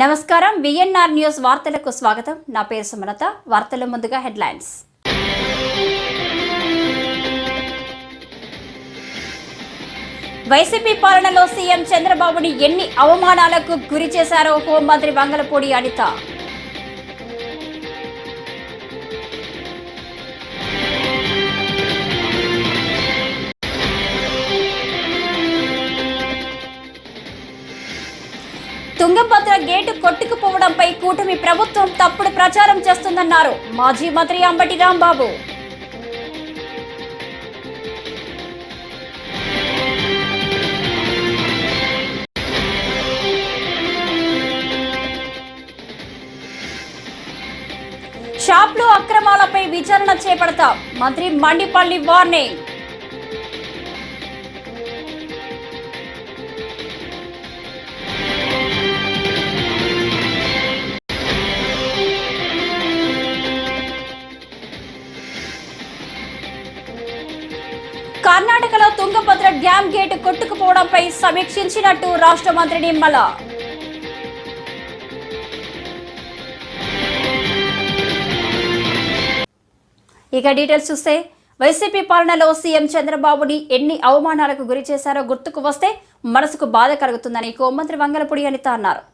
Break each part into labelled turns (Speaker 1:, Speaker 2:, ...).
Speaker 1: నమస్కారం VNR news వార్తలకు స్వాగతం. నా పేరు సుమలత. వార్తల ముందుగా హెడ్లైన్స్. వైసీపీ పాలనలో సీఎం చంద్రబాబుని ఎన్ని అవమానాలకు గురి చేశారో హోంమంత్రి వంగలపూడి అనిత. తుంగభద్ర గేటు కొట్టుకుపోవడంపై కూటమి ప్రభుత్వం తప్పుడు ప్రచారం చేస్తుందన్నారు మాజీ మంత్రి అంబటి రాంబాబు. షాప్లో అక్రమాలపై విచారణ చేపడతాం, మంత్రి మండిపల్లి వార్నింగ్. కర్ణాటకలో తుంగభద్ర డ్యాం గేటు కొట్టుకుపోవడంపై సమీక్షించినట్టు రాష్ట్ర మంత్రి నిమ్మల. ఇక డీటెయిల్స్ చూస్తే, వైసీపీ పాలనలో సీఎం చంద్రబాబుని ఎన్ని అవమానాలకు గురి చేశారో గుర్తుకు వస్తే మనసుకు బాధ కలుగుతుందని హోంమంత్రి వంగలపూడి అనిత అన్నారు.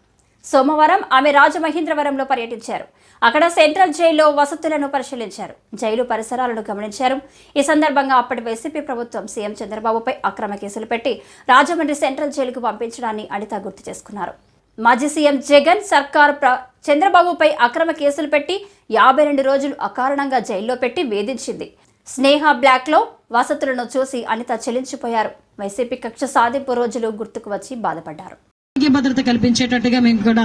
Speaker 1: సోమవారం ఆమె రాజమహేంద్రవరంలో పర్యటించారు. అక్కడ సెంట్రల్ జైల్లో వసతులను పరిశీలించారు. జైలు పరిసరాలను గమనించారు. ఈ సందర్భంగా అప్పటి వైసీపీ ప్రభుత్వం సీఎం చంద్రబాబుపై అక్రమ కేసులు పెట్టి రాజమండ్రి సెంట్రల్ జైలుకు పంపించడాన్ని అనిత గుర్తు చేసుకున్నారు. మాజీ సీఎం జగన్ సర్కార్ చంద్రబాబుపై అక్రమ కేసులు పెట్టి 52 రోజులు అకారణంగా జైల్లో పెట్టి వేధించింది. స్నేహ బ్లాక్లో వసతులను చూసి అనిత చెల్లించిపోయారు. వైసీపీ కక్ష సాధింపు రోజులు గుర్తుకు వచ్చి బాధపడ్డారు.
Speaker 2: భద్రత కల్పించేటట్టుగా మేము కూడా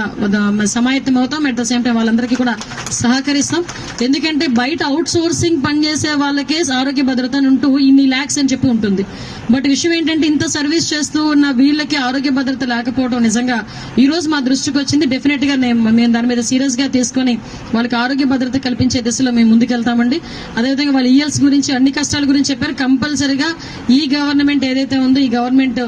Speaker 2: సమాయత్తం అవుతాం. అట్ ద సేమ్ టైం వాళ్ళందరికీ కూడా సహకరిస్తాం. ఎందుకంటే బయట అవుట్ సోర్సింగ్ పనిచేసే వాళ్ళకే ఆరోగ్య భద్రత ఉంటూ ఇన్ని ల్యాక్స్ అని చెప్పి ఉంటుంది. బట్ విషయం ఏంటంటే ఇంత సర్వీస్ చేస్తూ ఉన్న వీళ్ళకి ఆరోగ్య భద్రత లేకపోవడం నిజంగా ఈ రోజు మా దృష్టికి వచ్చింది. డెఫినెట్ గా మేము దాని మీద సీరియస్ గా తీసుకుని వాళ్ళకి ఆరోగ్య భద్రత కల్పించే దిశలో మేము ముందుకెళ్తామండి. అదేవిధంగా వాళ్ళ ఈఎల్స్ గురించి అన్ని కష్టాల గురించి చెప్పారు. కంపల్సరిగా ఈ గవర్నమెంట్ ఏదైతే ఉందో ఈ గవర్నమెంట్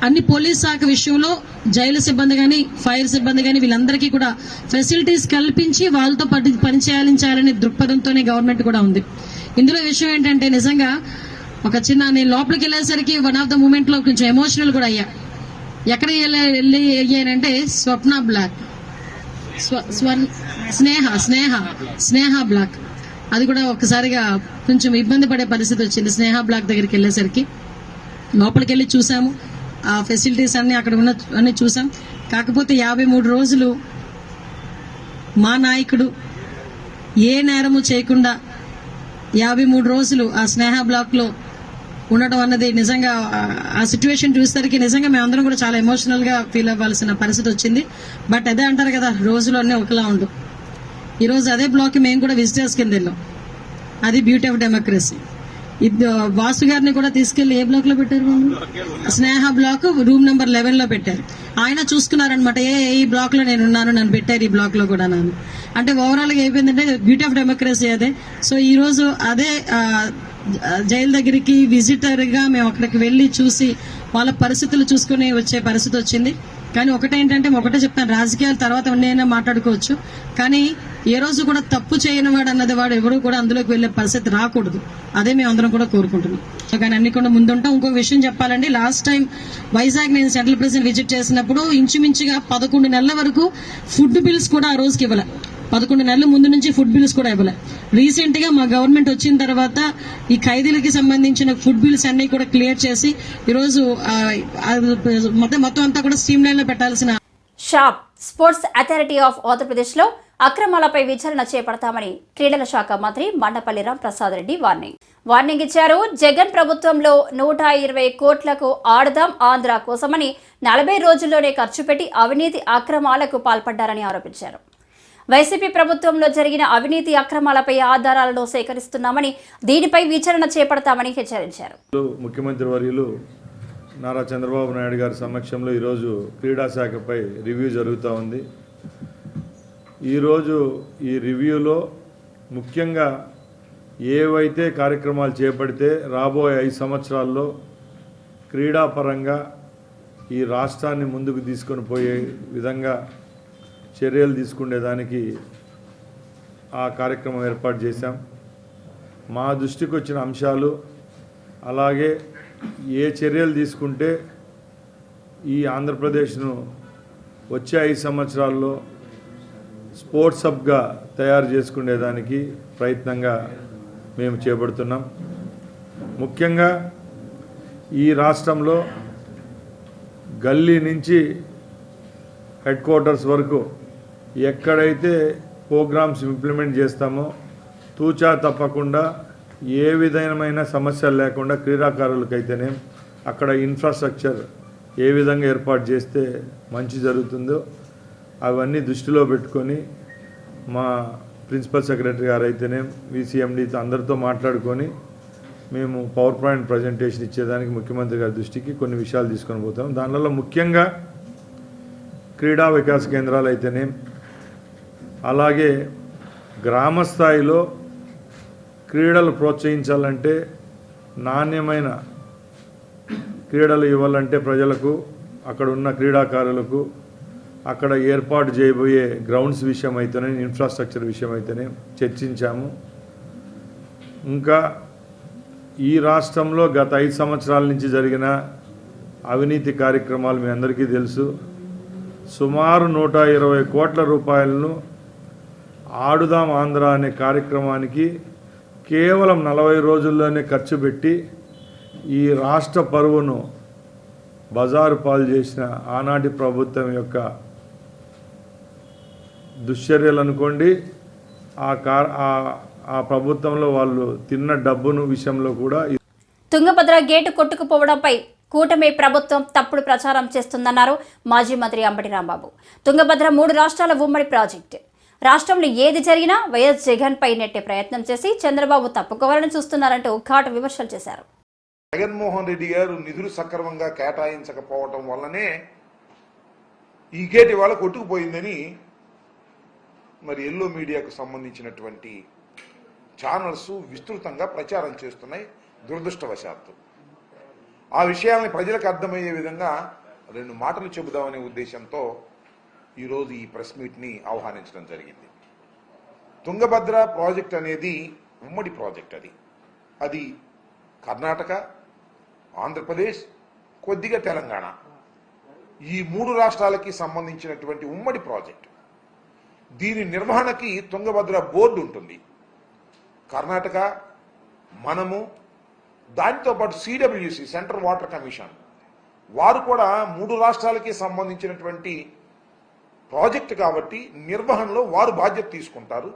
Speaker 2: అన్ని పోలీస్ శాఖ విషయంలో జైలు సిబ్బంది కానీ ఫైర్ సిబ్బంది కానీ వీళ్ళందరికీ కూడా ఫెసిలిటీస్ కల్పించి వాళ్ళతో పనిచేయాలని దృక్పథంతోనే గవర్నమెంట్ కూడా ఉంది. ఇందులో విషయం ఏంటంటే నిజంగా ఒక నేను లోపలికి వెళ్ళేసరికి వన్ ఆఫ్ ద మూమెంట్ లో కొంచెం ఎమోషనల్ కూడా అయ్యా. ఎక్కడ వెళ్ళి అయ్యానంటే స్వప్న బ్లాక్, స్నేహ బ్లాక్, అది కూడా ఒక్కసారిగా కొంచెం ఇబ్బంది పడే పరిస్థితి వచ్చింది. స్నేహ బ్లాక్ దగ్గరికి వెళ్ళేసరికి లోపలికి వెళ్ళి చూసాము. ఆ ఫెసిలిటీస్ అన్ని అక్కడ అన్ని చూసాం. కాకపోతే 53 రోజులు మా నాయకుడు ఏ నేరము చేయకుండా 53 రోజులు ఆ స్నేహ బ్లాక్ లో ఉండడం అన్నది నిజంగా ఆ సిచ్యువేషన్ చూసేసరికి నిజంగా మేమందరం కూడా చాలా ఎమోషనల్ గా ఫీల్ అవ్వాల్సిన పరిస్థితి వచ్చింది. బట్ అదే అంటారు కదా, రోజులన్నీ ఒకలా ఉండు. ఈరోజు అదే బ్లాక్ మేము కూడా విజిటర్స్ కింద వెళ్ళాం. అది బ్యూటీ ఆఫ్ డెమోక్రసీ. వాసు గారిని కూడా తీసుకెళ్లి ఏ బ్లాక్ లో పెట్టారు? స్నేహ బ్లాక్ రూమ్ నెంబర్ 11 లో పెట్టారు. ఆయన చూసుకున్నారనమాట. ఈ బ్లాక్ లో నేను ఉన్నాను, నన్ను పెట్టారు ఈ బ్లాక్ లో కూడా నన్ను. అంటే ఓవరాల్ గా అయిపోయిందంటే బ్యూటీ ఆఫ్ డెమోక్రసీ అదే. సో ఈ రోజు అదే జైలు దగ్గరికి విజిటర్ గా మేము అక్కడికి వెళ్లి చూసి వాళ్ళ పరిస్థితులు చూసుకుని వచ్చే పరిస్థితి వచ్చింది. కానీ ఒకటేంటంటే ఒకటే చెప్తాను, రాజకీయాల తర్వాత ఉన్నైనా మాట్లాడుకోవచ్చు, కానీ ఏ రోజు కూడా తప్పు చేయని వాడు అన్నది వాడు ఎవరు కూడా అందులోకి వెళ్లే పరిస్థితి రాకూడదు. అదే మేము అందరం కూడా కోరుకుంటున్నాం. కానీ అన్ని కూడా ముందుంటాం. ఇంకొక విషయం చెప్పాలండి, లాస్ట్ టైం వైజాగ్ నేను సెంట్రల్ ప్రెసిడెంట్ విజిట్ చేసినప్పుడు ఇంచుమించుగా 11 నెలల వరకు ఫుడ్ బిల్స్ కూడా ఆ రోజుకి ఇవ్వలే. 11 నెలల ముందు నుంచి ఫుడ్ బిల్స్ కూడా ఇవ్వలే. రీసెంట్ గా మా గవర్నమెంట్ వచ్చిన తర్వాత ఈ ఖైదీలకి సంబంధించిన ఫుడ్ బిల్స్ అన్ని కూడా క్లియర్ చేసి ఈరోజు మొత్తం అంతా కూడా స్ట్రీమ్ లైన్ లో పెట్టాల్సిన.
Speaker 1: Shop sports authority of Andhra Pradesh లో అక్రమాలపై విచారణ చేపడతామని క్రీడల శాఖ మంత్రి మండపల్లి రాంప్రసాద్ రెడ్డి వార్నింగ్ ఇచ్చారు. జగన్ ప్రభుత్వంలో 120 కోట్లకు ఆడదాం ఆంధ్ర కోసమని 40 రోజుల్లోనే ఖర్చు పెట్టి అవినీతి అక్రమాలకు పాల్పడ్డారని ఆరోపించారు. వైసీపీ ప్రభుత్వంలో జరిగిన అవినీతి అక్రమాలపై ఆధారాలను సేకరిస్తున్నామని, దీనిపై విచారణ చేపడతామని హెచ్చరించారు.
Speaker 3: ముఖ్యమంత్రి వర్యులు నారా చంద్రబాబు నాయుడు గారి సమక్షంలో ఈరోజు క్రీడా శాఖపై రివ్యూ జరుగుతూ ఉంది. ఈరోజు ఈ రివ్యూలో ముఖ్యంగా ఏవైతే కార్యక్రమాలు చేపడితే రాబోయే 5 సంవత్సరాల్లో క్రీడాపరంగా ఈ రాష్ట్రాన్ని ముందుకు తీసుకొని పోయే విధంగా చర్యలు తీసుకునేదానికి ఆ కార్యక్రమం ఏర్పాటు చేశాం. మా దృష్టికి వచ్చిన అంశాలు, అలాగే ఏ చర్యలు తీసుకుంటే ఈ ఆంధ్రప్రదేశ్ను వచ్చే 5 సంవత్సరాల్లో స్పోర్ట్స్ హబ్గా తయారు చేసుకునేదానికి ప్రయత్నంగా మేము చేపడుతున్నాం. ముఖ్యంగా ఈ రాష్ట్రంలో గల్లీ నుంచి హెడ్ క్వార్టర్స్ వరకు ఎక్కడైతే ప్రోగ్రామ్స్ ఇంప్లిమెంట్ చేస్తామో తూచా తప్పకుండా ఏ విధమైన సమస్యలు లేకుండా క్రీడాకారులకైతేనే అక్కడ ఇన్ఫ్రాస్ట్రక్చర్ ఏ విధంగా ఏర్పాటు చేస్తే మంచి జరుగుతుందో అవన్నీ దృష్టిలో పెట్టుకొని మా ప్రిన్సిపల్ సెక్రటరీ గారు అయితేనే విసిఎండితో అందరితో మాట్లాడుకొని మేము పవర్ పాయింట్ ప్రజెంటేషన్ ఇచ్చేదానికి ముఖ్యమంత్రి గారి దృష్టికి కొన్ని విషయాలు తీసుకొని పోతాం. దానిలో ముఖ్యంగా క్రీడా వికాస్ కేంద్రాలు అయితేనే, అలాగే గ్రామ స్థాయిలో క్రీడలు ప్రోత్సహించాలంటే, నాణ్యమైన క్రీడలు ఇవ్వాలంటే ప్రజలకు, అక్కడ ఉన్న క్రీడాకారులకు అక్కడ ఏర్పాటు చేయబోయే గ్రౌండ్స్ విషయం అయితేనే, ఇన్ఫ్రాస్ట్రక్చర్ విషయం అయితేనే చర్చించాము. ఇంకా ఈ రాష్ట్రంలో గత 5 సంవత్సరాల నుంచి జరిగిన అవినీతి కార్యక్రమాలు మీ అందరికీ తెలుసు. సుమారు 120 కోట్ల రూపాయలను ఆడుదాం ఆంధ్ర అనే కార్యక్రమానికి కేవలం 40 రోజుల్లోనే ఖర్చు పెట్టి ఈ రాష్ట్ర పరువును బజారు పాలు చేసిన ఆనాటి ప్రభుత్వం యొక్క దుశ్చర్యలు అనుకోండి, ఆ ప్రభుత్వంలో వాళ్ళు తిన్న డబ్బును విషయంలో కూడా.
Speaker 1: తుంగభద్ర గేటు కొట్టుకుపోవడంపై కూటమి ప్రభుత్వం తప్పుడు ప్రచారం చేస్తుందన్నారు మాజీ మంత్రి అంబటి రాంబాబు. తుంగభద్ర 3 రాష్ట్రాల ఉమ్మడి ప్రాజెక్టు. రాష్ట్రంలో ఏది జరిగినా వైఎస్ జగన్ పై నెట్టే ప్రయత్నం చేసి చంద్రబాబు తప్పుకోవాలని చూస్తున్నారంటూ ఘాటు విమర్శలు చేశారు.
Speaker 4: జగన్మోహన్ రెడ్డి గారు నిధులు సక్రమంగా కేటాయించకపోవటం వల్లనే ఈ గేట్ ఇవాళ కొట్టుకుపోయిందని మరి ఎల్లో మీడియాకు సంబంధించినటువంటి ఛానల్స్ విస్తృతంగా ప్రచారం చేస్తున్నాయి. దురదృష్టవశాత్తు ఆ విషయాల్ని ప్రజలకు అర్థమయ్యే విధంగా 2 మాటలు చెబుదామనే ఉద్దేశంతో ఈరోజు ఈ ప్రెస్ మీట్ని ఆహ్వానించడం జరిగింది. తుంగభద్ర ప్రాజెక్ట్ అనేది ఉమ్మడి ప్రాజెక్ట్. అది కర్ణాటక, ఆంధ్రప్రదేశ్, కొద్దిగా తెలంగాణ, ఈ 3 రాష్ట్రాలకి సంబంధించినటువంటి ఉమ్మడి ప్రాజెక్ట్. దీని నిర్వహణకి తుంగభద్ర బోర్డు ఉంటుంది. కర్ణాటక, మనము, దానితో పాటు సిడబ్ల్యూసి, సెంట్రల్ వాటర్ కమిషన్, వారు కూడా 3 రాష్ట్రాలకి సంబంధించినటువంటి ప్రాజెక్ట్ కాబట్టి నిర్వహణలో వారు బాధ్యత తీసుకుంటారు.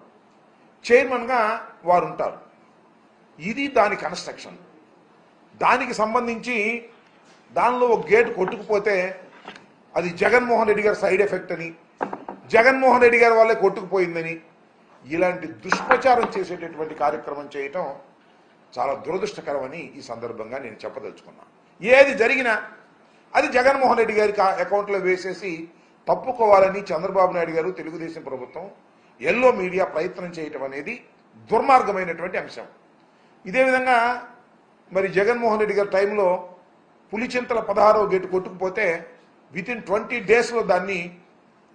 Speaker 4: చైర్మన్గా వారు ఉంటారు. ఇది దాని కన్స్ట్రక్షన్. దానికి సంబంధించి దానిలో ఒక గేటు కొట్టుకుపోతే అది జగన్మోహన్ రెడ్డి గారి సైడ్ ఎఫెక్ట్ అని, జగన్మోహన్ రెడ్డి గారి వల్లే కొట్టుకుపోయిందని ఇలాంటి దుష్ప్రచారం చేసేటటువంటి కార్యక్రమం చేయటం చాలా దురదృష్టకరమని ఈ సందర్భంగా నేను చెప్పదలుచుకున్నా. ఏది జరిగినా అది జగన్మోహన్ రెడ్డి గారి అకౌంట్లో వేసేసి తప్పుకోవాలని చంద్రబాబు నాయుడు గారు, తెలుగుదేశం ప్రభుత్వం, ఎల్లో మీడియా ప్రయత్నం చేయటం అనేది దుర్మార్గమైనటువంటి అంశం. ఇదే విధంగా మరి జగన్మోహన్ రెడ్డి గారి టైంలో పులిచింతల 16వ గేటు కొట్టుకుపోతే వితిన్ 20 డేస్లో దాన్ని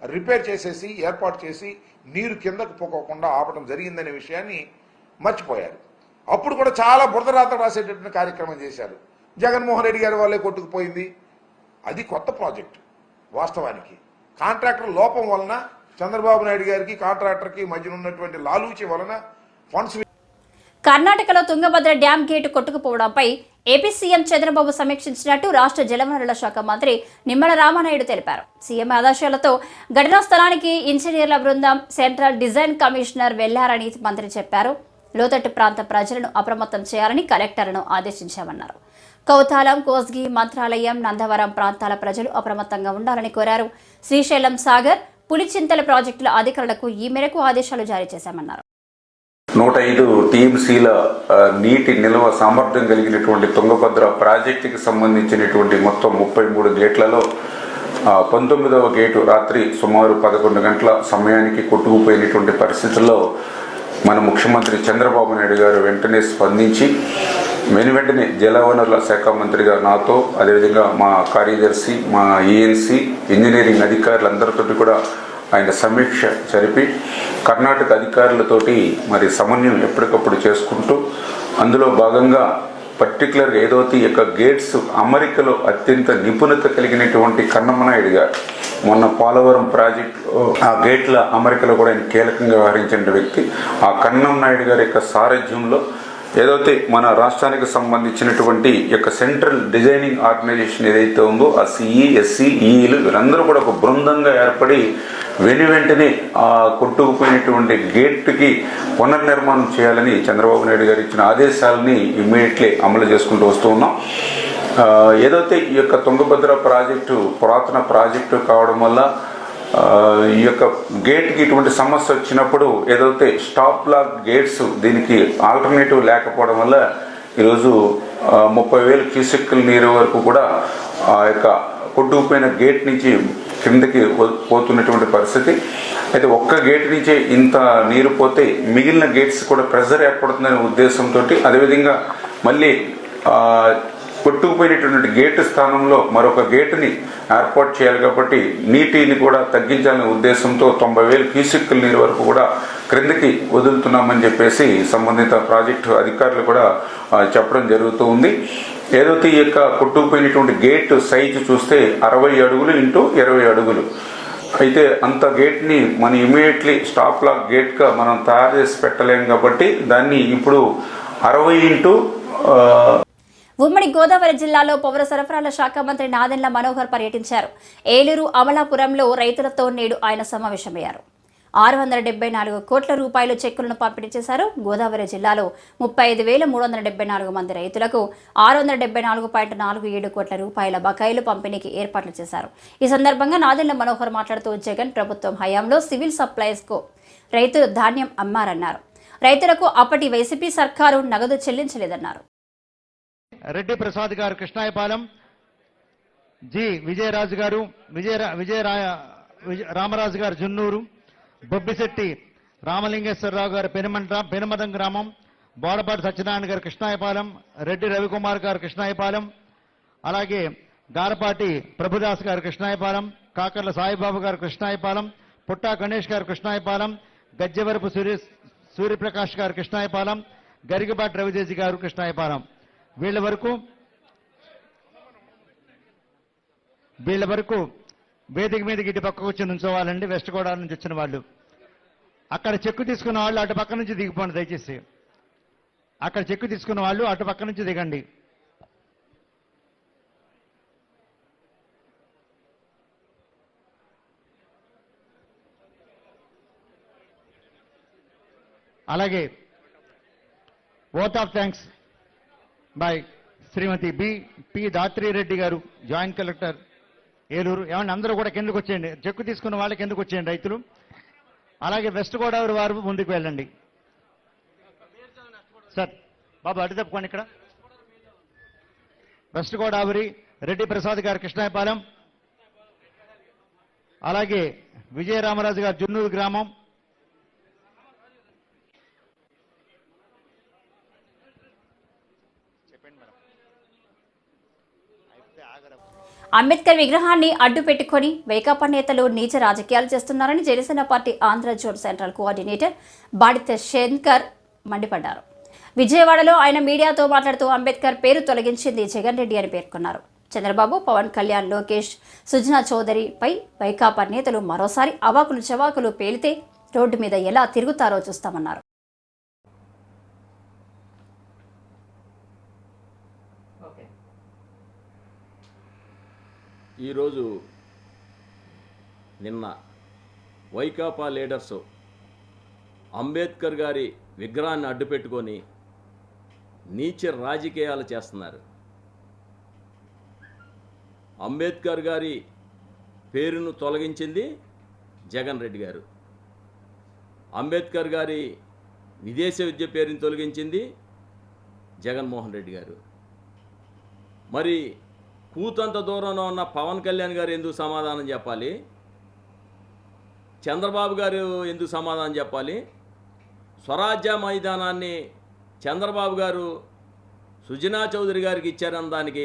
Speaker 4: రిపేర్ చేసేసి ఏర్పాటు చేసి నీరు కిందకు పోకోకుండా ఆపడం జరిగిందనే విషయాన్ని మర్చిపోయారు. అప్పుడు కూడా చాలా బురదరాత రాసేటటువంటి కార్యక్రమం చేశారు. జగన్మోహన్ రెడ్డి గారి వాళ్ళే కొట్టుకుపోయింది. అది కొత్త ప్రాజెక్టు. వాస్తవానికి కాంట్రాక్టర్ లోపం వలన, చంద్రబాబు నాయుడు గారికి కాంట్రాక్టర్కి మధ్య ఉన్నటువంటి లాలూచి వలన ఫండ్స్.
Speaker 1: కర్ణాటకలో తుంగభద్ర డ్యాం గేటు కొట్టుకుపోవడంపై ఏపీ సీఎం చంద్రబాబు సమీక్షించినట్టు రాష్ట్ర జలవనరుల శాఖ మంత్రి నిమ్మల రామానాయుడు తెలిపారు. సీఎం ఆదేశాలతో ఘటనా స్థలానికి ఇంజనీర్ల బృందం, సెంట్రల్ డిజైన్ కమిషనర్ వెళ్లారని మంత్రి చెప్పారు. లోతట్టు ప్రాంత ప్రజలను అప్రమత్తం చేయాలని కలెక్టర్లను ఆదేశించామన్నారు. కౌతాలం, కోస్గి, మంత్రాలయం, నందవరం ప్రాంతాల ప్రజలు అప్రమత్తంగా ఉండాలని కోరారు. శ్రీశైలం సాగర్, పులిచింతల ప్రాజెక్టుల అధికారులకు ఈ మేరకు ఆదేశాలు జారీ చేశామన్నారు.
Speaker 5: 105 టీఎంసీల నీటి నిల్వ సామర్థ్యం కలిగినటువంటి తుంగభద్ర ప్రాజెక్టుకి సంబంధించినటువంటి మొత్తం 33 గేట్లలో 19వ గేటు రాత్రి సుమారు 11 గంటల సమయానికి కొట్టుకుపోయినటువంటి పరిస్థితుల్లో మన ముఖ్యమంత్రి చంద్రబాబు నాయుడు గారు వెంటనే స్పందించి వెంటనే జలవనరుల శాఖ మంత్రిగా నాతో, అదేవిధంగా మా కార్యదర్శి, మా ఈఎన్సీ ఇంజనీరింగ్ అధికారులందరితోటి కూడా ఆయన సమీక్ష జరిపి కర్ణాటక అధికారులతోటి మరి సమన్వయం ఎప్పటికప్పుడు చేసుకుంటూ అందులో భాగంగా పర్టికులర్గా ఏదైతే ఈ యొక్క గేట్స్ అమరికలో అత్యంత నిపుణత కలిగినటువంటి కన్నమనాయుడు గారు మొన్న పోలవరం ప్రాజెక్టులో ఆ గేట్ల అమరికలో కూడా ఆయన కీలకంగా వ్యవహరించిన వ్యక్తి. ఆ కన్నం నాయుడు గారి యొక్క సారథ్యంలో ఏదైతే మన రాష్ట్రానికి సంబంధించినటువంటి యొక్క సెంట్రల్ డిజైనింగ్ ఆర్గనైజేషన్ ఏదైతే ఉందో ఆ సిఈ, ఎస్సీ, ఈఈలు వీరందరూ కూడా ఒక బృందంగా ఏర్పడి వెంటనే ఆ కొట్టుకుపోయినటువంటి గేట్కి పునర్నిర్మాణం చేయాలని చంద్రబాబు నాయుడు గారు ఇచ్చిన ఆదేశాలని ఇమ్మీడియట్లీ అమలు చేసుకుంటూ వస్తూ ఉన్నాం. ఏదైతే ఈ యొక్క తుంగభద్ర ప్రాజెక్టు పురాతన ప్రాజెక్టు కావడం వల్ల ఈ యొక్క గేట్కి ఇటువంటి సమస్య వచ్చినప్పుడు ఏదైతే స్టాప్ లాక్ గేట్స్ దీనికి ఆల్టర్నేటివ్ లేకపోవడం వల్ల ఈరోజు 30,000 క్యూసెక్కుల నీరు వరకు కూడా ఆ యొక్క కొట్టుకుపోయిన గేట్ నుంచి కిందకి పోతున్నటువంటి పరిస్థితి. అయితే ఒక్క గేట్ నుంచే ఇంత నీరు పోతే మిగిలిన గేట్స్ కూడా ప్రెషర్ ఏర్పడుతుందనే ఉద్దేశంతో, అదేవిధంగా మళ్ళీ కొట్టుకుపోయినటువంటి గేటు స్థానంలో మరొక గేటుని ఏర్పాటు చేయాలి కాబట్టి నీటిని కూడా తగ్గించాలనే ఉద్దేశంతో 90,000 క్యూసెక్కుల నీరు వరకు కూడా క్రిందకి వదులుతున్నామని చెప్పేసి సంబంధిత ప్రాజెక్టు అధికారులు కూడా చెప్పడం జరుగుతూ ఉంది. ఏదైతే ఈ యొక్క కొట్టుకుపోయినటువంటి గేట్ సైజు చూస్తే 60 అడుగులు ఇంటూ 20 అడుగులు. అయితే అంత గేట్ని మనం ఇమీడియట్లీ స్టాప్ లాక్ గేట్గా మనం తయారు చేసి పెట్టలేం కాబట్టి దాన్ని ఇప్పుడు 60 ఇంటూ
Speaker 1: ఉమ్మడి గోదావరి జిల్లాలో పౌర సరఫరాల శాఖ మంత్రి నాదెండ్ల మనోహర్ పర్యటించారు. ఏలూరు అమలాపురంలో రైతులతో నేడు ఆయన సమావేశమయ్యారు. 674 కోట్ల రూపాయల చెక్కులను పంపిణీ చేశారు. గోదావరి జిల్లాలో 35,374 మంది రైతులకు 674.47 కోట్ల రూపాయల బకాయిలు పంపిణీకి ఏర్పాట్లు చేశారు. ఈ సందర్భంగా నాదెండ్ల మనోహర్ మాట్లాడుతూ జగన్ ప్రభుత్వం హయాంలో సివిల్ సప్లైస్కు రైతులు ధాన్యం అమ్మారన్నారు. రైతులకు అప్పటి వైసీపీ సర్కారు నగదు చెల్లించలేదన్నారు.
Speaker 6: రెడ్డి ప్రసాద్ గారు కృష్ణాయపాలెం, జి విజయరాజు గారు రామరాజు గారు జున్నూరు, బొబ్బిశెట్టి రామలింగేశ్వరరావు గారు పెనుమదం గ్రామం, బోడపాటి సత్యనారాయణ గారు కృష్ణాయపాలెం, రెడ్డి రవికుమార్ గారు కృష్ణాయపాలెం, అలాగే గారపాటి ప్రభుదాస్ గారు కృష్ణాయపాలెం, కాకర్ల సాయిబాబు గారు కృష్ణాయపాలెం, పుట్టా గణేష్ గారు కృష్ణాయపాలెం, గజ్జెవరపు సూర్యప్రకాష్ గారు కృష్ణాయపాలెం, గరికపాటి రవితేజి గారు కృష్ణాయపాలెం. వీళ్ళ వరకు వేదిక మీదకి ఇటు పక్కకు వచ్చి నుంచోవాలండి. వెస్ట్ గోదావరి నుంచి వచ్చిన వాళ్ళు అక్కడ చెక్కు తీసుకున్న వాళ్ళు అటు పక్క నుంచి దిగిపోండి దయచేసి. అక్కడ చెక్కు తీసుకున్న వాళ్ళు అటు పక్క నుంచి దిగండి. అలాగే vote of thanks by Srimathi P Dhatri Reddy గారు, జాయింట్ కలెక్టర్ ఏలూరు. ఏమన్నా అందరూ కూడా కిందకు వచ్చేయండి. చెక్కు తీసుకున్న వాళ్ళకి కిందకు వచ్చేయండి రైతులు. అలాగే వెస్ట్ గోదావరి వారు ముందుకు వెళ్ళండి. సార్ బాబు అటు తప్పుకోండి. ఇక్కడ వెస్ట్ గోదావరి రెడ్డి ప్రసాద్ గారు కృష్ణాయపాలెం, అలాగే విజయరామరాజు గారు జున్నూరు గ్రామం,
Speaker 1: అంబేద్కర్ విగ్రహాన్ని అడ్డు పెట్టుకుని వైకాపా నేతలు నీచ రాజకీయాలు చేస్తున్నారని Janasena party Andhra zone central coordinator Badita Shankar మండిపడ్డారు. విజయవాడలో ఆయన మీడియాతో మాట్లాడుతూ అంబేద్కర్ పేరు తొలగించింది జగన్ రెడ్డి అని పేర్కొన్నారు. చంద్రబాబు, పవన్ కళ్యాణ్, లోకేష్, సుజనా చౌదరిపై వైకాపా నేతలు మరోసారి అవాకులు చవాకులు పేలితే రోడ్డు మీద ఎలా తిరుగుతారో చూస్తామన్నారు.
Speaker 7: ఈరోజు నిన్న వైకాపా లీడర్సు అంబేద్కర్ గారి విగ్రహాన్ని అడ్డుపెట్టుకొని నీచ రాజకీయాలు చేస్తున్నారు. అంబేద్కర్ గారి పేరును తొలగించింది జగన్ రెడ్డి గారు. అంబేద్కర్ గారి విదేశ విద్య పేరును తొలగించింది జగన్మోహన్ రెడ్డి గారు. మరి కూతంత దూరంలో ఉన్న పవన్ కళ్యాణ్ గారు ఎందుకు సమాధానం చెప్పాలి? చంద్రబాబు గారు ఎందుకు సమాధానం చెప్పాలి? స్వరాజ్య మైదానాన్ని చంద్రబాబు గారు సుజనా చౌదరి గారికి ఇచ్చారన్న దానికి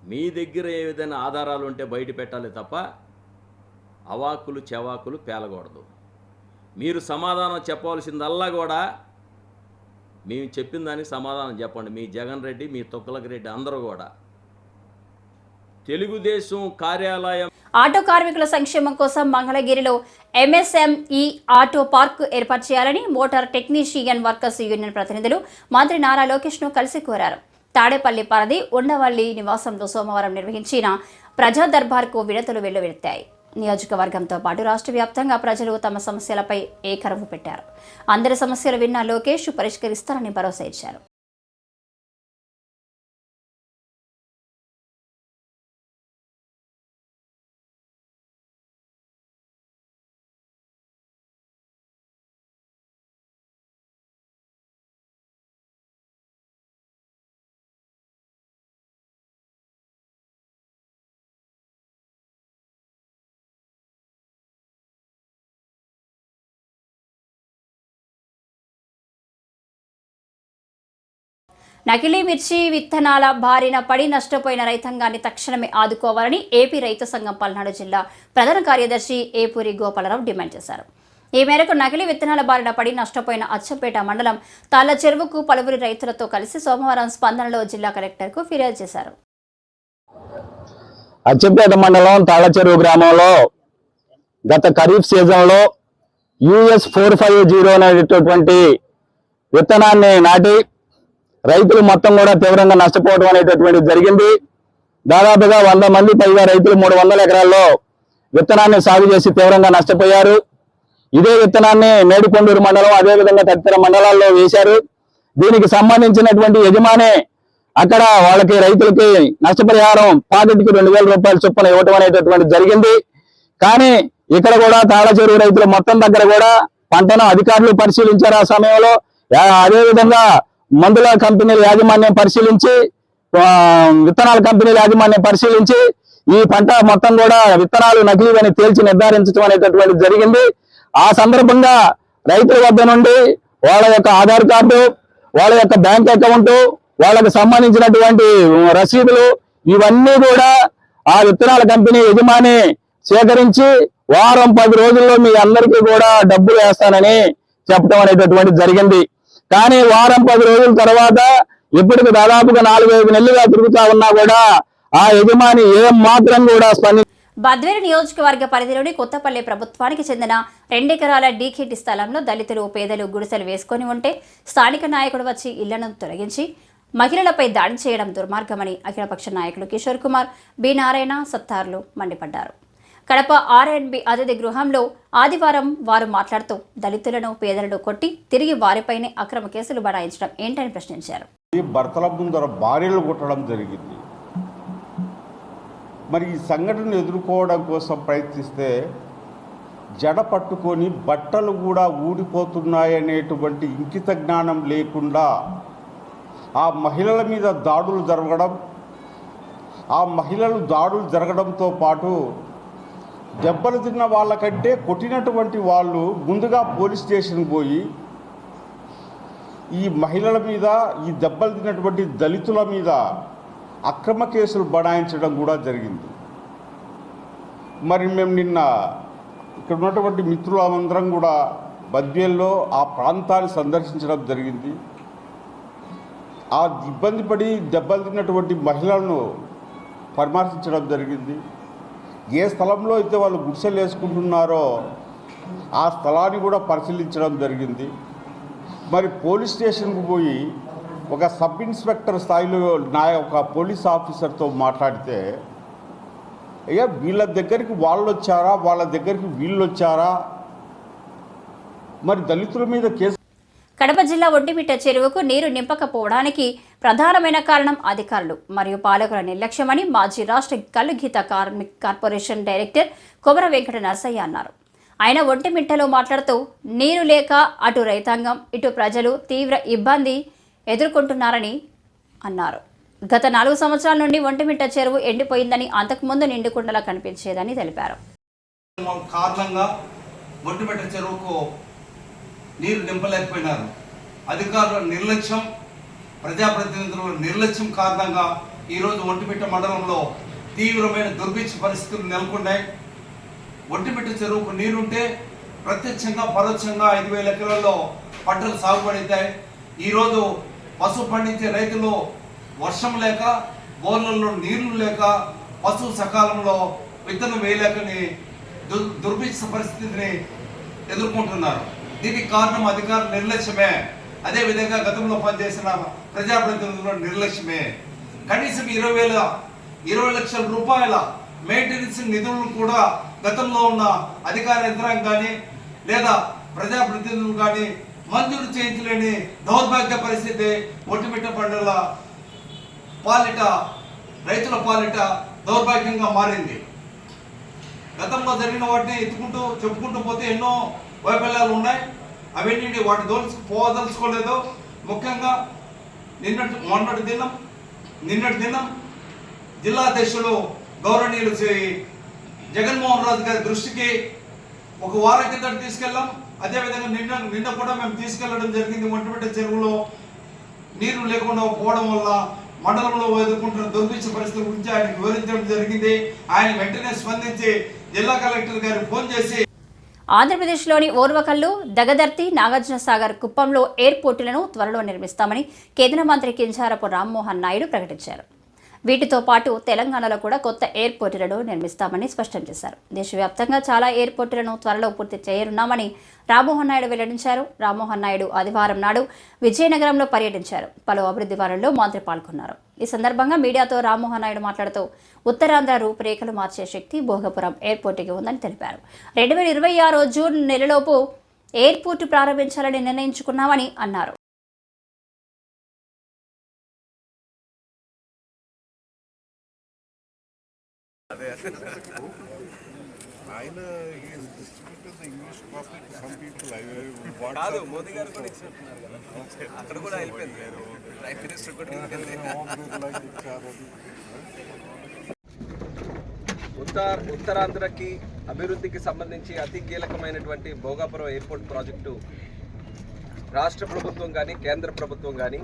Speaker 7: మీ దగ్గర ఏదైనా ఆధారాలు ఉంటే బయట పెట్టాలి తప్ప అవాకులు చెవాకులు పేలకూడదు. మీరు సమాధానం చెప్పవలసిందల్లా కూడా మేము చెప్పిన దానికి సమాధానం చెప్పండి. మీ జగన్ రెడ్డి, మీ తుగ్గలక్ రెడ్డి అందరూ కూడా తెలుగుదేశం కార్యాలయం
Speaker 1: ఆటో కార్మికుల సంక్షేమం కోసం మంగళగిరిలో MSME ఆటో పార్క్ ఏర్పాటు చేయాలని మోటార్ టెక్నీషియన్ వర్కర్స్ యూనియన్ ప్రతినిధులు మంత్రి నారా లోకేష్ను కలిసి కోరారు. తాడేపల్లి పరిధి ఉండవల్లి నివాసంలో సోమవారం నిర్వహించిన ప్రజా దర్బార్కు విడతలు వెల్లువెత్తాయి. నియోజకవర్గంతో పాటు రాష్ట్ర వ్యాప్తంగా ప్రజలు తమ సమస్యలపై ఏకరవు పెట్టారు. అందరి సమస్యలు విన్న లోకేష్ పరిష్కరిస్తారని భరోసా ఇచ్చారు. నకిలీ మిర్చి విత్తనాల బారిన పడి నష్టపోయిన రైతాంగాన్ని తక్షణమే ఆదుకోవాలని ఏపీ రైతు సంఘం పల్నాడు జిల్లా ప్రధాన కార్యదర్శి ఏపూరి గోపాలరావు డిమాండ్ చేశారు. ఈ మేరకు నకిలీ విత్తనాల బారిన పడి నష్టపోయిన అచ్చంపేట మండలం తాళ్ల చెరువుకు పలువురు రైతులతో కలిసి సోమవారం స్పందనలో జిల్లా కలెక్టర్కు ఫిర్యాదు చేశారు.
Speaker 8: అచ్చంపేట మండలం తాళ్ల చెరువు గ్రామంలో గత ఖరీఫ్ సీజన్లో US 450 అనేటటువంటి విత్తనాన్ని నాటి రైతులు మొత్తం కూడా తీవ్రంగా నష్టపోవడం అనేటటువంటిది జరిగింది. దాదాపుగా 100 మంది పైగా రైతులు 300 ఎకరాల్లో విత్తనాన్ని సాగు చేసి తీవ్రంగా నష్టపోయారు. ఇదే విత్తనాన్ని మేడికొండూరు మండలం అదేవిధంగా తదితర మండలాల్లో వేశారు. దీనికి సంబంధించినటువంటి యజమాని అక్కడ వాళ్ళకి రైతులకి నష్టపరిహారం పాకెట్కి 2000 రూపాయల చొప్పున ఇవ్వటం అనేటటువంటి జరిగింది. కానీ ఇక్కడ కూడా తాళ్ల చెరువు రైతులు మొత్తం దగ్గర కూడా పంటను అధికారులు పరిశీలించారు. ఆ సమయంలో అదేవిధంగా మందుల కంపెనీల యాజమాన్యం పరిశీలించి విత్తనాల కంపెనీల యాజమాన్యం పరిశీలించి ఈ పంట మొత్తం కూడా విత్తనాలు నకిలీవని తేల్చి నిర్ధారించడం అనేటటువంటి జరిగింది. ఆ సందర్భంగా రైతుల వద్ద నుండి వాళ్ళ యొక్క ఆధార్ కార్డు, వాళ్ళ యొక్క బ్యాంక్ అకౌంట్, వాళ్ళకు సంబంధించినటువంటి రసీదులు ఇవన్నీ కూడా ఆ విత్తనాల కంపెనీ యజమాని సేకరించి వారం 10 రోజుల్లో మీ అందరికీ కూడా డబ్బులు వేస్తానని చెప్పడం అనేటటువంటి జరిగింది. కానీ వారం 10 రోజుల తర్వాత ఇప్పటికి దాదాపుగా 4-5 నెలలుగా తిరుగుతా ఉన్నా కూడా ఆ యజమాని ఏం మాత్రం కూడా
Speaker 1: బద్వేలు నియోజకవర్గ పరిధిలోని కొత్తపల్లి ప్రభుత్వానికి చెందిన 2 ఎకరాల డీకేటీ స్థలంలో దళితులు, పేదలు గుడిసెలు వేసుకొని ఉంటే స్థానిక నాయకుడు వచ్చి ఇళ్లను తొలగించి మహిళలపై దాడి చేయడం దుర్మార్గమని అఖిలపక్ష నాయకులు కిషోర్ కుమార్, బి నారాయణ సత్తార్లు మండిపడ్డారు. కడప R&B అతిథి గృహంలో ఆదివారం వారు మాట్లాడుతూ దళితులను, పేదలను కొట్టి తిరిగి వారిపైనే అక్రమ కేసులు బడాయించడం ఏంటని ప్రశ్నించారు.
Speaker 9: భర్తల ముందర భార్యలు కొట్టడం జరిగింది. మరి ఈ సంఘటనను ఎదుర్కోవడం కోసం ప్రయత్నిస్తే జడ పట్టుకొని బట్టలు కూడా ఊడిపోతున్నాయనేటువంటి ఇంకిత జ్ఞానం లేకుండా ఆ మహిళల మీద దాడులు జరగడం, ఆ మహిళలు దాడులు జరగడంతో పాటు దెబ్బలు తిన్న వాళ్ళకంటే కొట్టినటువంటి వాళ్ళు ముందుగా పోలీస్ స్టేషన్ పోయి ఈ మహిళల మీద, ఈ దెబ్బలు తిన్నటువంటి దళితుల మీద అక్రమ కేసులు బడాయించడం కూడా జరిగింది. మరి మేము నిన్న ఇక్కడ ఉన్నటువంటి మిత్రులందరం కూడా బద్వేల్లో ఆ ప్రాంతాన్ని సందర్శించడం జరిగింది. ఆ ఇబ్బంది పడి దెబ్బలు తిన్నటువంటి మహిళలను పరామర్శించడం జరిగింది. ఏ స్థలంలో అయితే వాళ్ళు గుడిసెలు వేసుకుంటున్నారో ఆ స్థలాన్ని కూడా పరిశీలించడం జరిగింది. మరి పోలీస్ స్టేషన్కు పోయి ఒక సబ్ ఇన్స్పెక్టర్ స్థాయిలో ఒక పోలీస్ ఆఫీసర్తో మాట్లాడితే, అయ్యా వీళ్ళ దగ్గరికి వాళ్ళు వచ్చారా, వాళ్ళ దగ్గరికి వీళ్ళు వచ్చారా, మరి దళితుల మీద కేసు.
Speaker 1: కడప జిల్లా ఒంటిమిట్ట చెరువుకు నీరు నింపకపోవడానికి ప్రధానమైన కారణం అధికారులు మరియు పాలకుల నిర్లక్ష్యమని మాజీ రాష్ట్ర కల్లుగీత కార్పొరేషన్ డైరెక్టర్ కొమర వెంకట నరసయ్య అన్నారు. ఆయన ఒంటిమిట్టలో మాట్లాడుతూ నీరు లేక అటు రైతాంగం, ఇటు ప్రజలు తీవ్ర ఇబ్బంది ఎదుర్కొంటున్నారని అన్నారు. గత 4 సంవత్సరాల నుండి ఒంటిమిట్ట చెరువు ఎండిపోయిందని, అంతకుముందు నిండుకుండలా కనిపించేదని తెలిపారు.
Speaker 10: కారణంగా ఒంటిమిట్ట చెరువుకు నీరు నింపలేకపోయినారు. అధికారుల నిర్లక్ష్యం, ప్రజాప్రతినిధుల నిర్లక్ష్యం కారణంగా ఈరోజు ఒంటిమిట్ట మండలంలో తీవ్రమైన దుర్భిక్ష పరిస్థితులు నెలకొన్నాయి. ఒంటిమిట్ట చెరువుకు నీరుంటే ప్రత్యక్షంగా పరోక్షంగా 5,000 ఎకరాల్లో పంటలు సాగుబడతాయి. ఈరోజు పశువు పండించే రైతులు వర్షం లేక, బోర్లలో నీళ్లు లేక, పశువు సకాలంలో విత్తనం వేయలేకని దుర్భిక్ష పరిస్థితిని ఎదుర్కొంటున్నారు. దీనికి కారణం అధికారుల నిర్లక్ష్యమే. అదేవిధంగా గతంలో పనిచేసిన ప్రజాప్రతినిధుల నిర్లక్ష్యమే. కనీసం 20 లక్షల రూపాయల మెయింటెనెన్స్ నిధులను కూడా గతంలో ఉన్న అధికార యంత్రాంగం కానీ లేదా ప్రజాప్రతినిధులు కానీ మంజూరు చేయించలేని దౌర్భాగ్య పరిస్థితి ఒంటిమిట్ట మండల పాలిట, రైతుల పాలిట దౌర్భాగ్యంగా మారింది. గతంలో జరిగిన వాటిని చెప్పుకుంటూ పోతే ఎన్నో వైఫల్యాలు ఉన్నాయి. అవన్నీ వాటి పోదలుచుకోలేదు. ముఖ్యంగా నిన్నటి దినం జిల్లా అధ్యక్షులు గౌరవనీయులు శ్రీ జగన్మోహన్ రాజు గారి దృష్టికి ఒక వారం కింద తీసుకెళ్ళాం. అదేవిధంగా నిన్న కూడా మేము తీసుకెళ్లడం జరిగింది. ఒంటిమిట్ట చెరువులో నీరు లేకుండా పోవడం వల్ల మండలంలో ఎదుర్కొంటున్న దుర్భిక్ష పరిస్థితుల గురించి ఆయనకు వివరించడం జరిగింది. ఆయన వెంటనే స్పందించి జిల్లా కలెక్టర్ గారికి ఫోన్ చేసి
Speaker 1: ఆంధ్రప్రదేశ్లోని ఓర్వకల్లు, దగదర్తి, నాగార్జునసాగర్, కుప్పంలో ఎయిర్పోర్టులను త్వరలో నిర్మిస్తామని కేంద్ర మంత్రి కింజారపు రామ్మోహన్ నాయుడు ప్రకటించారు. వీటితో పాటు తెలంగాణలో కూడా కొత్త ఎయిర్పోర్టులను నిర్మిస్తామని స్పష్టం చేశారు. దేశవ్యాప్తంగా చాలా ఎయిర్పోర్టులను త్వరలో పూర్తి చేయనున్నామని రామ్మోహన్ నాయుడు వెల్లడించారు. రామ్మోహన్ నాయుడు ఆదివారం నాడు విజయనగరంలో పర్యటించారు. పలు అభివృద్ధి పనుల్లో మంత్రి పాల్గొన్నారు. ఈ సందర్భంగా మీడియాతో రామ్మోహన్ నాయుడు మాట్లాడుతూ ఉత్తరాంధ్ర రూపురేఖలు మార్చే శక్తి భోగపురం ఎయిర్పోర్టుకి ఉందని తెలిపారు. 2026 జూన్ నెలలోపు ఎయిర్పోర్టు ప్రారంభించాలని నిర్ణయించుకున్నామని అన్నారు.
Speaker 11: ఆయన ఇంగ్లీష్ కాపీ సమ్ పీపుల్ కాదు మోదీ గారు కూడా ఇచ్చినట్టున్నారు కదా అక్కడ కూడా అయిపోయింది ప్రైమ్ మినిస్టర్ కూడా
Speaker 12: ఉత్తరాంధ్రకి అభివృద్ధికి సంబంధించి అతి కీలకమైనటువంటి భోగాపురం ఎయిర్పోర్ట్ ప్రాజెక్టు రాష్ట్ర ప్రభుత్వం కానీ కేంద్ర ప్రభుత్వం కానీ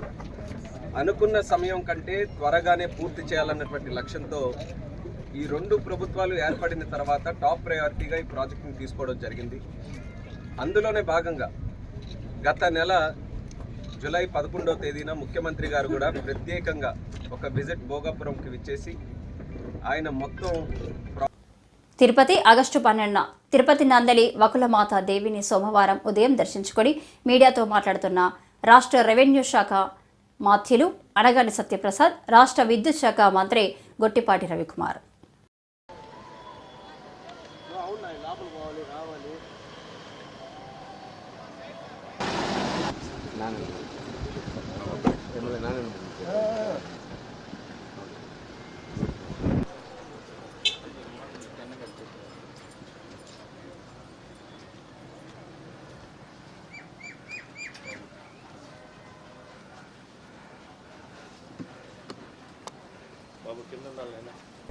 Speaker 12: అనుకున్న సమయం కంటే త్వరగానే పూర్తి చేయాలన్నటువంటి లక్ష్యంతో ఈ రెండు ప్రభుత్వాలు ఏర్పడిన తర్వాత టాప్ ప్రయారిటీగా ఈ ప్రాజెక్టును తీసుకోవడం జరిగింది. అందులోనే భాగంగా గత నెల జూలై 11వ తేదీన ముఖ్యమంత్రి గారు కూడా ప్రత్యేకంగా ఒక విజిట్ భోగాపురంకి విచ్చేసి ఆయన మొత్తం
Speaker 1: తిరుపతి ఆగస్టు 12న తిరుపతి నందలి వకులమాత దేవిని సోమవారం ఉదయం దర్శించుకొని మీడియాతో మాట్లాడుతున్న రాష్ట్ర రెవెన్యూ శాఖ మాత్యులు అనగాని సత్యప్రసాద్, రాష్ట్ర విద్యుత్ శాఖ మంత్రి గొట్టిపాటి రవికుమార్.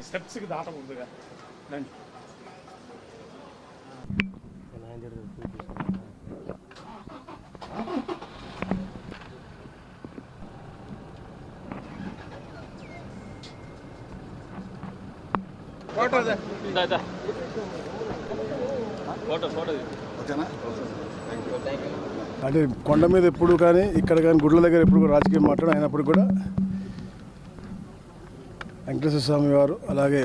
Speaker 9: స్టెప్స్కి దాట ముందుగా
Speaker 13: అంటే కొండ మీద ఎప్పుడు కానీ ఇక్కడ కానీ గుడ్ల దగ్గర ఎప్పుడు కూడా రాజకీయం మాట్లాడడం అయినప్పుడు కూడా వెంకటేశ్వర స్వామి వారు అలాగే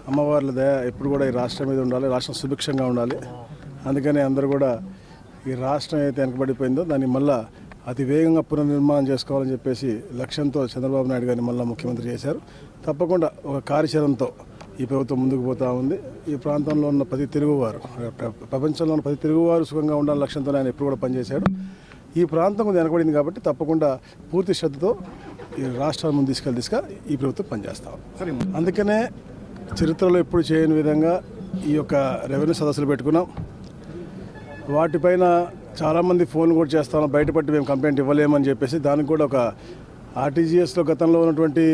Speaker 13: అమ్మవార్ల దయ ఎప్పుడు కూడా ఈ రాష్ట్రం మీద ఉండాలి, రాష్ట్రం సుభిక్షంగా ఉండాలి. అందుకని అందరూ కూడా ఈ రాష్ట్రం అయితే వెనకబడిపోయిందో దాన్ని మళ్ళా అతి వేగంగా పునర్నిర్మాణం చేసుకోవాలని చెప్పేసి లక్ష్యంతో చంద్రబాబు నాయుడు గారిని మళ్ళీ ముఖ్యమంత్రి చేశారు. తప్పకుండా ఒక కార్యాచరణతో ఈ ప్రభుత్వం ముందుకు పోతూ ఉంది. ఈ ప్రాంతంలో ఉన్న ప్రతి తెలుగువారు, ప్రపంచంలో ఉన్న ప్రతి తెలుగువారు సుఖంగా ఉండాలని లక్ష్యంతో ఆయన ఎప్పుడు కూడా పనిచేశాడు. ఈ ప్రాంతం కొంచెం వెనకబడింది కాబట్టి తప్పకుండా పూర్తి శ్రద్ధతో ఈ రాష్ట్రాన్ని ముందు తీసుకెళ్ళి ఈ ప్రభుత్వం పనిచేస్తాం. అందుకనే చరిత్రలో ఎప్పుడు చేయని విధంగా ఈ యొక్క రెవెన్యూ సదస్సులు పెట్టుకున్నాం. వాటిపైన చాలామంది ఫోన్ కూడా చేస్తాం, బయటపట్టి మేము కంప్లైంట్ ఇవ్వలేమని చెప్పేసి దానికి కూడా ఒక ఆర్టీజీఎస్లో గతంలో ఉన్నటువంటి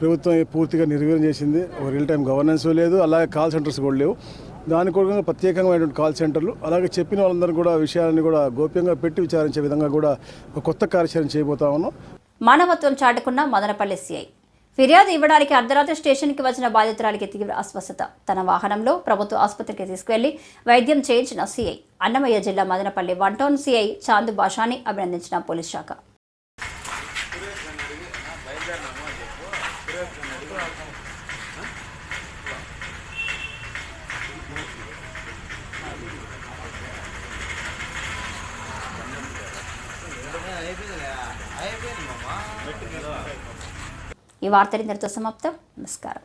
Speaker 13: ప్రభుత్వం పూర్తిగా నిర్వీర్యం చేసింది. ఒక రియల్ టైం గవర్నెన్స్ లేదు, అలాగే కాల్ సెంటర్స్ కూడా లేవు. దానికి కూడా ప్రత్యేకమైనటువంటి కాల్ సెంటర్లు, అలాగే చెప్పిన వాళ్ళందరూ కూడా విషయాన్ని కూడా గోప్యంగా పెట్టి విచారించే విధంగా కూడా ఒక కొత్త కార్యాచరణ చేయబోతా ఉన్నాం.
Speaker 1: మానవత్వం చాటుకున్న మదనపల్లి సీఐ. ఫిర్యాదు ఇవ్వడానికి అర్ధరాత్రి స్టేషన్కి వచ్చిన బాధితురాలికి తీవ్ర అస్వస్థత. తన వాహనంలో ప్రభుత్వ ఆసుపత్రికి తీసుకువెళ్లి వైద్యం చేయించిన సీఐ. అన్నమయ్య జిల్లా మదనపల్లి 1 టౌన్ సీఐ చాందు భాషాని అభినందించిన పోలీస్ శాఖ. ఈ వార్త ఇంతటితో సమాప్తం. నమస్కారం.